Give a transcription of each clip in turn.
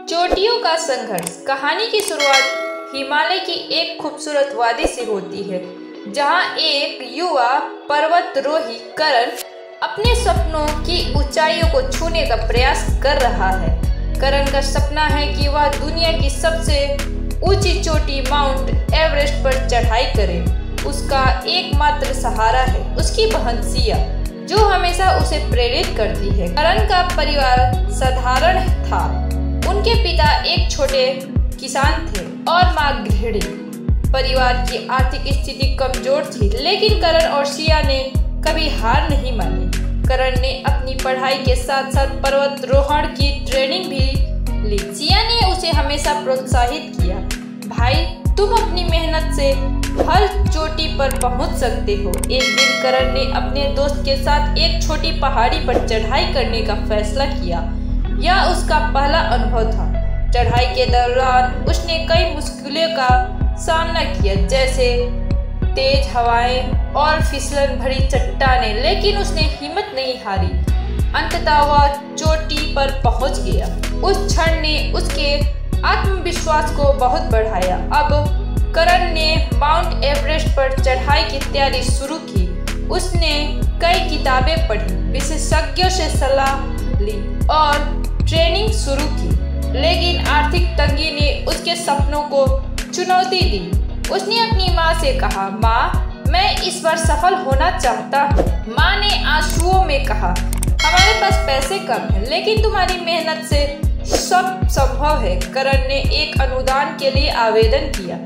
चोटियों का संघर्ष। कहानी की शुरुआत हिमालय की एक खूबसूरत वादी से होती है, जहां एक युवा पर्वतारोही करण अपने सपनों की ऊंचाइयों को छूने का प्रयास कर रहा है। करण का सपना है कि वह दुनिया की सबसे ऊंची चोटी माउंट एवरेस्ट पर चढ़ाई करे। उसका एकमात्र सहारा है उसकी बहन सिया, जो हमेशा उसे प्रेरित करती है। करण का परिवार साधारण था। उनके पिता एक छोटे किसान थे और मां गृहिणी। परिवार की आर्थिक स्थिति कमजोर थी, लेकिन करण और सिया ने कभी हार नहीं मानी। करण ने अपनी पढ़ाई के साथ साथ पर्वतारोहण की ट्रेनिंग भी ली। सिया ने उसे हमेशा प्रोत्साहित किया, भाई तुम अपनी मेहनत से हर चोटी पर पहुंच सकते हो। एक दिन करण ने अपने दोस्त के साथ एक छोटी पहाड़ी पर चढ़ाई करने का फैसला किया। यह उसका पहला अनुभव था। चढ़ाई के दौरान उसने कई मुश्किलों का सामना किया, जैसे तेज हवाएं और फिसलन भरी चट्टानें, लेकिन उसने हिम्मत नहीं हारी। अंततः वह चोटी पर पहुंच गया। उस क्षण ने उसके आत्मविश्वास को बहुत बढ़ाया। अब करण ने माउंट एवरेस्ट पर चढ़ाई की तैयारी शुरू की। उसने कई किताबें पढ़ी, विशेषज्ञों से सलाह ली और ट्रेनिंग शुरू की, लेकिन आर्थिक तंगी ने उसके सपनों को चुनौती दी। उसने अपनी माँ से कहा, माँ मैं इस बार सफल होना चाहता हूँ। माँ ने आंसुओं में कहा, हमारे पास पैसे कम हैं, लेकिन तुम्हारी मेहनत से सब संभव है। करण ने एक अनुदान के लिए आवेदन किया।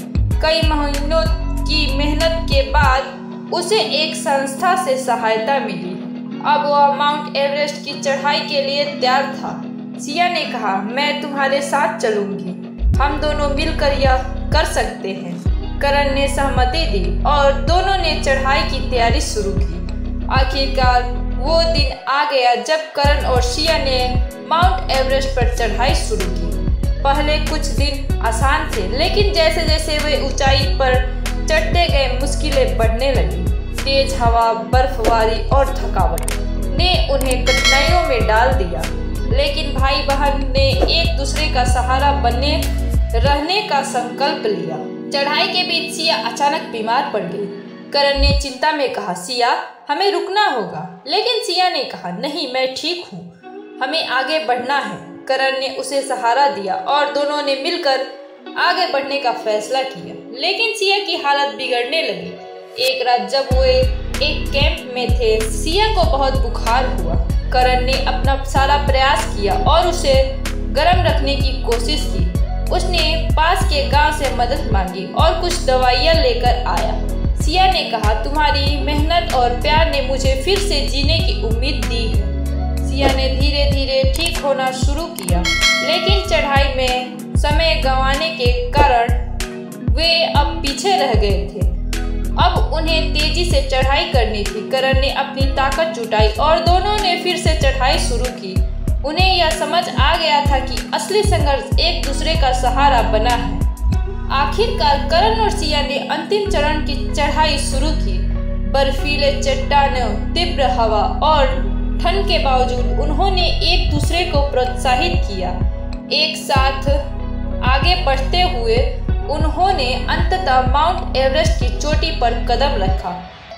कई महीनों की मेहनत के बाद उसे एक संस्था से सहायता मिली। अब वह माउंट एवरेस्ट की चढ़ाई के लिए तैयार था। सिया ने कहा, मैं तुम्हारे साथ चलूंगी, हम दोनों मिलकर यह कर सकते हैं। करण ने सहमति दी और दोनों ने चढ़ाई की तैयारी शुरू की। आखिरकार वो दिन आ गया जब करण और सिया ने माउंट एवरेस्ट पर चढ़ाई शुरू की। पहले कुछ दिन आसान थे, लेकिन जैसे जैसे वे ऊंचाई पर चढ़ते गए मुश्किलें बढ़ने लगी। तेज हवा, बर्फबारी और थकावट ने उन्हें कठिनाइयों में डाल दिया, लेकिन भाई बहन ने एक दूसरे का सहारा बने रहने का संकल्प लिया। चढ़ाई के बीच सिया अचानक बीमार पड़ गई। करण ने चिंता में कहा, सिया हमें रुकना होगा, लेकिन सिया ने कहा, नहीं मैं ठीक हूँ, हमें आगे बढ़ना है। करण ने उसे सहारा दिया और दोनों ने मिलकर आगे बढ़ने का फैसला किया, लेकिन सिया की हालत बिगड़ने लगी। एक रात जब वो एक कैंप में थे, सिया को बहुत बुखार हुआ। करण ने अपना सारा प्रयास किया और उसे गर्म रखने की कोशिश की। उसने पास के गांव से मदद मांगी और कुछ दवाइयां लेकर आया। सिया ने कहा, तुम्हारी मेहनत और प्यार ने मुझे फिर से जीने की उम्मीद दी है। सिया ने धीरे धीरे ठीक होना शुरू किया, लेकिन चढ़ाई में समय गंवाने के कारण वे अब पीछे रह गए थे। अब उन्हें तेजी से चढ़ाई करनी थी। करण ने अपनी ताकत जुटाई और दोनों ने फिर से चढ़ाई शुरू की। उन्हें यह समझ आ गया था कि असली संघर्ष एक दूसरे का सहारा बना है। आखिरकार करण और सिया ने अंतिम चरण की चढ़ाई शुरू की। बर्फीले चट्टानों, तीव्र हवा और ठंड के बावजूद उन्होंने एक दूसरे को प्रोत्साहित किया। एक साथ आगे बढ़ते हुए उन्होंने अंततः माउंट एवरेस्ट की चोटी पर कदम रखा।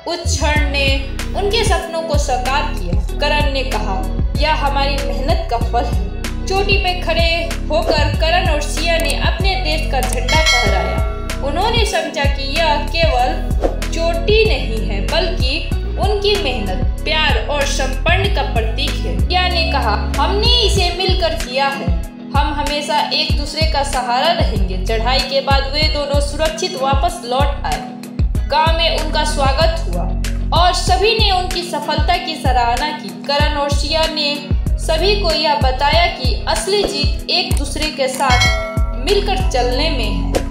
उस क्षण ने उनके सपनों को साकार किया। करण ने कहा, यह हमारी मेहनत का फल है। चोटी पे खड़े होकर करण और सिया ने अपने देश का झंडा फहराया। उन्होंने समझा कि यह केवल चोटी नहीं है, बल्कि उनकी मेहनत, प्यार और समर्पण का प्रतीक है। सिया ने कहा, हमने इसे मिलकर किया है, हम हमेशा एक दूसरे का सहारा रहेंगे। चढ़ाई के बाद वे दोनों सुरक्षित वापस लौट आए। गांव में उनका स्वागत हुआ और सभी ने उनकी सफलता की सराहना की। करण और सिया ने सभी को यह बताया कि असली जीत एक दूसरे के साथ मिलकर चलने में है।